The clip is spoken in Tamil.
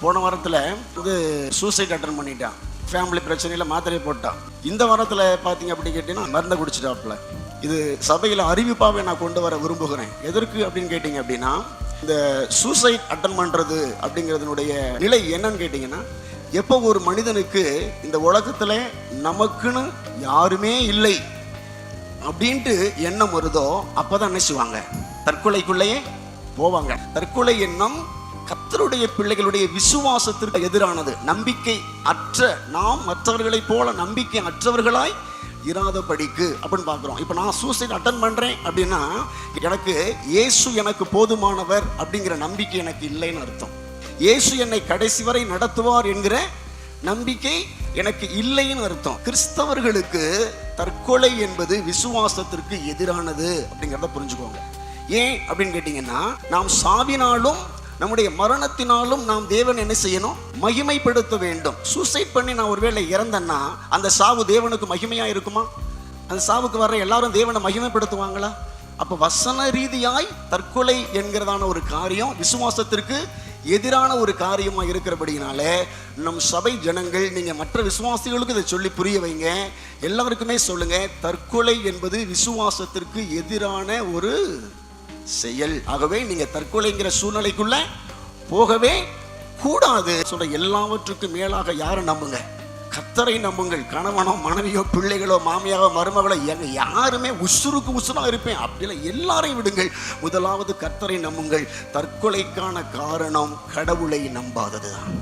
போன வாரத்தில் சூசைட் அட்டன் பண்ணிட்டான். ஃபேமிலி பிரச்சனையில் மாத்திரையை போட்டான். இந்த வாரத்தில் பார்த்தீங்க அப்படி கேட்டீங்கன்னா மருந்தை குடிச்சிட்டாப்புல. இது சபையில் அறிவிப்பாகவே நான் கொண்டு வர விரும்புகிறேன். எதற்கு அப்படின்னு கேட்டிங்க அப்படின்னா, இந்த சூசைட் அட்டன் பண்ணுறது அப்படிங்கிறதுனுடைய நிலை என்னன்னு கேட்டிங்கன்னா, எப்போ ஒரு மனிதனுக்கு இந்த உலகத்தில் நமக்குன்னு யாருமே இல்லை அப்படின்ட்டு எண்ணம் வருதோ அப்போ தான் என்ன செய்வாங்க, தற்கொலைக்குள்ளேயே போவாங்க. தற்கொலை எண்ணம் கர்த்தருடைய பிள்ளைகளுடைய விசுவாசத்திற்கு எதிரானது. நம்பிக்கை அற்ற நாம் மற்றவர்களைப் போல நம்பிக்கை அற்றவர்களாய் இராதபடிக்கு அப்படின்னு பார்க்குறோம். இப்போ நான் சூசைட் அட்டன் பண்ணுறேன் அப்படின்னா எனக்கு இயேசு எனக்கு போதுமானவர் அப்படிங்கிற நம்பிக்கை எனக்கு இல்லைன்னு அர்த்தம். இயேசு என்னை கடைசி வரை நடத்துவார் என்கிற நம்பிக்கை எனக்கு இல்லைன்னு அர்த்தம். கிறிஸ்தவர்களுக்கு தற்கொலை என்பது விசுவாசத்திற்கு எதிரானது அப்படிங்கிறத புரிஞ்சுக்கோங்க. ஏன் அப்படின்னு கேட்டிங்கன்னா, நாம் சாவினாலும் நம்முடைய மரணத்தினாலும் நாம் தேவன் என்ன செய்யணும், மகிமைப்படுத்த வேண்டும். சூசைட் பண்ணி நான் ஒருவேளை இறந்தேன்னா அந்த சாவு தேவனுக்கு மகிமையா இருக்குமா? அந்த சாவுக்கு வர்ற எல்லாரும் தேவனை மகிமைப்படுத்துவாங்களா? அப்போ வசன ரீதியாய் தற்கொலை என்கிறதான ஒரு காரியம் விசுவாசத்திற்கு எதிரான ஒரு காரியமா இருக்கிறபடினால நம் சபை ஜனங்கள், நீங்க மற்ற விசுவாசிகளுக்கு இதை சொல்லி புரிய வைங்க. எல்லாருக்குமே சொல்லுங்க, தற்கொலை என்பது விசுவாசத்திற்கு எதிரான ஒரு செயல். ஆகவே நீங்க தற்கொலைங்கிற சூழ்நிலைக்குள்ள போகவே கூடாது. சொல்ற எல்லாவற்றுக்கும் மேலாக யாரை நம்புங்க, கர்த்தரை நம்புங்கள். கணவனோ மனைவியோ பிள்ளைகளோ மாமியாவோ மருமகளோ யாருமே உசுருக்கு உசுரா இருப்பேன் அப்படிலாம் எல்லாரையும் விடுங்கள். முதலாவது கர்த்தரை நம்புங்கள். தற்கொலைக்கான காரணம் கடவுளை நம்பாததுதான்.